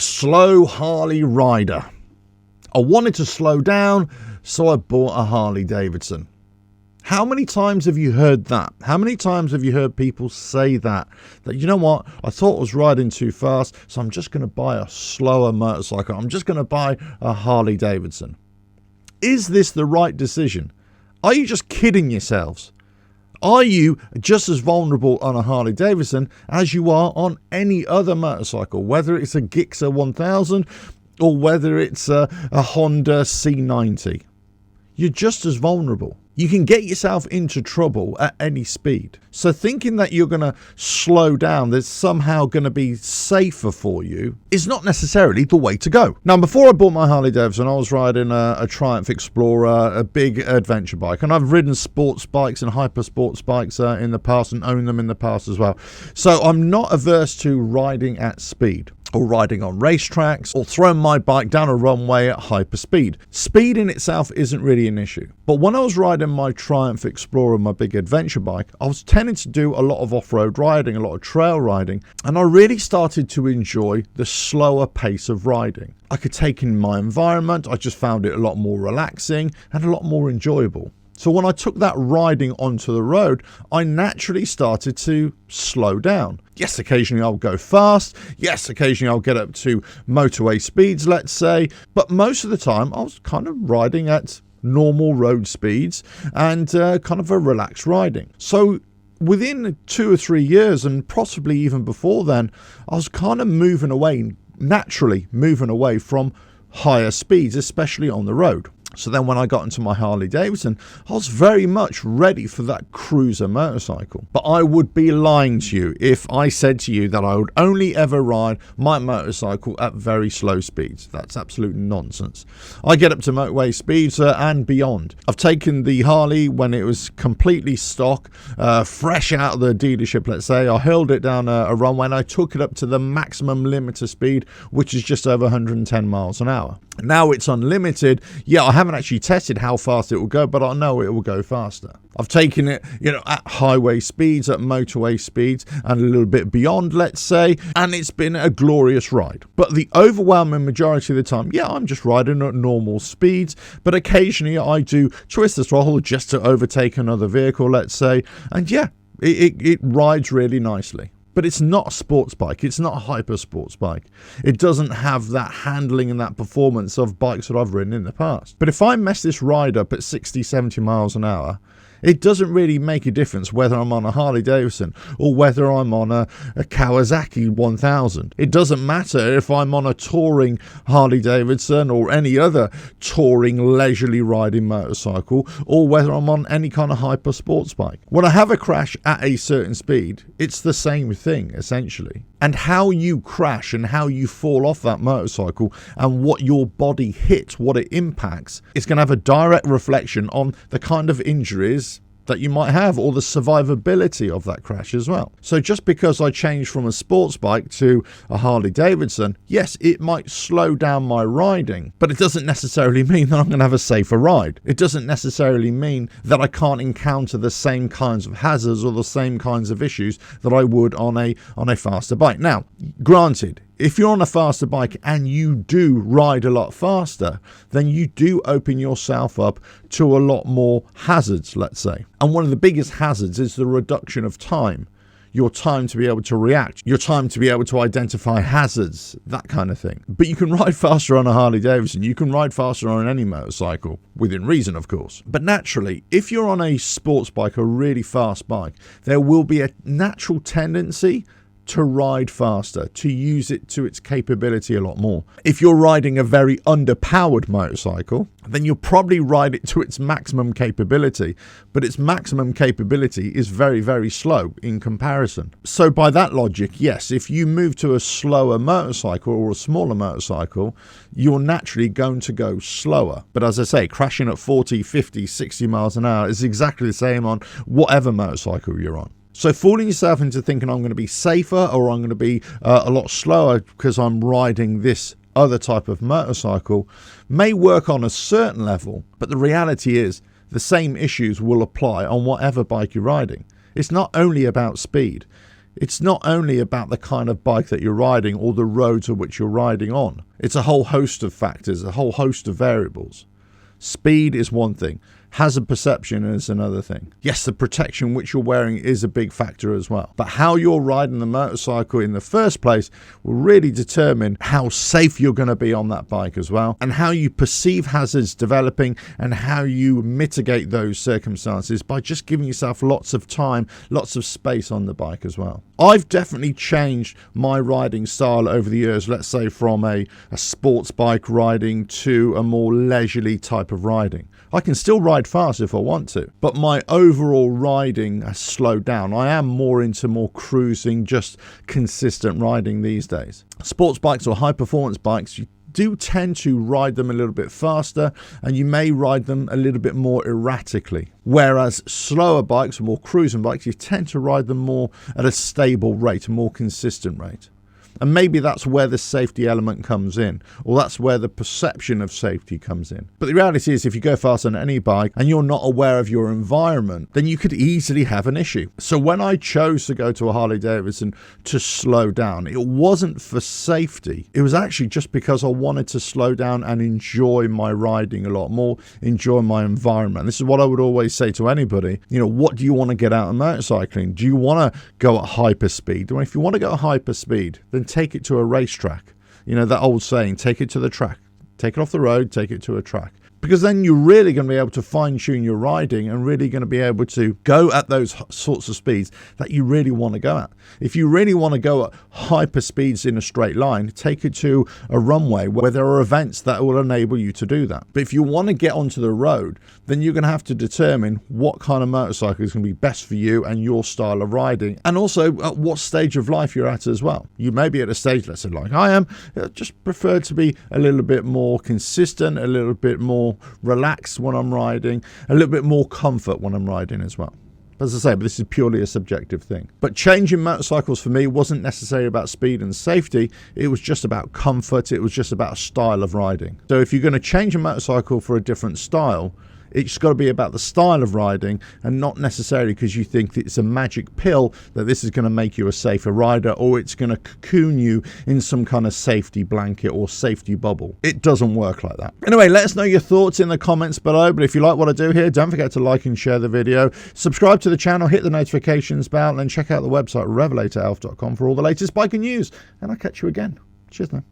A slow Harley rider. I wanted to slow down, so I bought a Harley Davidson. How many times have you heard that? How many times have you heard people say that? That, you know what, I thought I was riding too fast, so I'm just going to buy a slower motorcycle. I'm just going to buy a Harley Davidson. Is this the right decision? Are you just kidding yourselves? Are you just as vulnerable on a Harley Davidson as you are on any other motorcycle, whether it's a Gixxer 1000 or whether it's a Honda C90? You're just as vulnerable. You can get yourself into trouble at any speed. So thinking that you're going to slow down, that's somehow going to be safer for you, is not necessarily the way to go. Now, before I bought my Harley Davidson, I was riding a Triumph Explorer, a big adventure bike. And I've ridden sports bikes and hyper sports bikes in the past and owned them in the past as well. So I'm not averse to riding at speed, or riding on racetracks, or throwing my bike down a runway at hyper speed. Speed in itself isn't really an issue. But when I was riding my Triumph Explorer, my big adventure bike, I was tending to do a lot of off-road riding, a lot of trail riding, and I really started to enjoy the slower pace of riding. I could take in my environment, I just found it a lot more relaxing and a lot more enjoyable. So when I took that riding onto the road, I naturally started to slow down. Yes, occasionally I'll go fast. Yes, occasionally I'll get up to motorway speeds, let's say. But most of the time, I was kind of riding at normal road speeds and kind of a relaxed riding. So within 2 or 3 years, and possibly even before then, I was kind of naturally moving away from higher speeds, especially on the road. So then when I got into my Harley Davidson, I was very much ready for that cruiser motorcycle. But I would be lying to you if I said to you that I would only ever ride my motorcycle at very slow speeds. That's absolute nonsense. I get up to motorway speeds and beyond. I've taken the Harley when it was completely stock, fresh out of the dealership, let's say. I hurled it down a runway and I took it up to the maximum limiter speed, which is just over 110 miles an hour. Now it's unlimited. Yeah, I haven't actually tested how fast it will go, but I know it will go faster. I've taken it, at highway speeds, at motorway speeds, and a little bit beyond, let's say, and it's been a glorious ride. But the overwhelming majority of the time, yeah, I'm just riding at normal speeds, but occasionally I do twist the throttle just to overtake another vehicle, let's say, and yeah, it rides really nicely. But it's not a sports bike. It's not a hyper sports bike. It doesn't have that handling and that performance of bikes that I've ridden in the past. But if I mess this ride up at 60, 70 miles an hour, it doesn't really make a difference whether I'm on a Harley Davidson or whether I'm on a Kawasaki 1000. It doesn't matter if I'm on a touring Harley Davidson or any other touring leisurely riding motorcycle, or whether I'm on any kind of hyper sports bike. When I have a crash at a certain speed, it's the same thing essentially. And how you crash and how you fall off that motorcycle and what your body hits, what it impacts, is going to have a direct reflection on the kind of injuries that you might have, or the survivability of that crash as well. So just because I changed from a sports bike to a Harley Davidson, yes, it might slow down my riding, but it doesn't necessarily mean that I'm going to have a safer ride. It doesn't necessarily mean that I can't encounter the same kinds of hazards or the same kinds of issues that I would on a faster bike. Now, granted, if you're on a faster bike and you do ride a lot faster, then you do open yourself up to a lot more hazards, let's say. And one of the biggest hazards is the reduction of time. Your time to be able to react, your time to be able to identify hazards, that kind of thing. But you can ride faster on a Harley Davidson, you can ride faster on any motorcycle, within reason of course. But naturally, if you're on a sports bike, a really fast bike, there will be a natural tendency to ride faster, to use it to its capability a lot more. If you're riding a very underpowered motorcycle, then you'll probably ride it to its maximum capability, but its maximum capability is very, very slow in comparison. So by that logic, yes, if you move to a slower motorcycle or a smaller motorcycle, you're naturally going to go slower. But as I say, crashing at 40, 50, 60 miles an hour is exactly the same on whatever motorcycle you're on. So fooling yourself into thinking I'm going to be safer or I'm going to be a lot slower because I'm riding this other type of motorcycle may work on a certain level, but the reality is the same issues will apply on whatever bike you're riding. It's not only about speed. It's not only about the kind of bike that you're riding or the road to which you're riding on. It's a whole host of factors, a whole host of variables. Speed is one thing. Hazard perception is another thing. Yes, the protection which you're wearing is a big factor as well. But how you're riding the motorcycle in the first place will really determine how safe you're going to be on that bike as well, and how you perceive hazards developing and how you mitigate those circumstances by just giving yourself lots of time, lots of space on the bike as well. I've definitely changed my riding style over the years, let's say from a sports bike riding to a more leisurely type of riding. I can still ride fast if I want to, but my overall riding has slowed down. I am more into more cruising, just consistent riding these days. Sports bikes or high performance bikes, you do tend to ride them a little bit faster, and you may ride them a little bit more erratically. Whereas slower bikes or more cruising bikes, you tend to ride them more at a stable rate, a more consistent rate. And maybe that's where the safety element comes in, or that's where the perception of safety comes in. But the reality is, if you go fast on any bike and you're not aware of your environment, then you could easily have an issue. So when I chose to go to a Harley Davidson to slow down, it wasn't for safety. It was actually just because I wanted to slow down and enjoy my riding a lot more, enjoy my environment. This is what I would always say to anybody. You know, what do you want to get out of motorcycling? Do you want to go at hyper speed? Well, if you want to go at hyper speed, then take it to a racetrack. You know, that old saying, take it to the track. Take it off the road, take it to a track. Because then you're really going to be able to fine-tune your riding and really going to be able to go at those sorts of speeds that you really want to go at. If you really want to go at hyper speeds in a straight line, take it to a runway where there are events that will enable you to do that. But if you want to get onto the road, then you're going to have to determine what kind of motorcycle is going to be best for you and your style of riding, and also at what stage of life you're at as well. You may be at a stage, let's say like I am, just prefer to be a little bit more consistent, a little bit more relaxed when I'm riding, a little bit more comfort when I'm riding as well. As I say, but this is purely a subjective thing. But changing motorcycles for me wasn't necessarily about speed and safety. It was just about comfort. It was just about a style of riding. So if you're going to change a motorcycle for a different style, it's got to be about the style of riding, and not necessarily because you think it's a magic pill that this is going to make you a safer rider, or it's going to cocoon you in some kind of safety blanket or safety bubble. It doesn't work like that. Anyway, let us know your thoughts in the comments below. But if you like what I do here, don't forget to like and share the video. Subscribe to the channel, hit the notifications bell, and then check out the website RevelatorAlf.com for all the latest biking news. And I'll catch you again. Cheers now.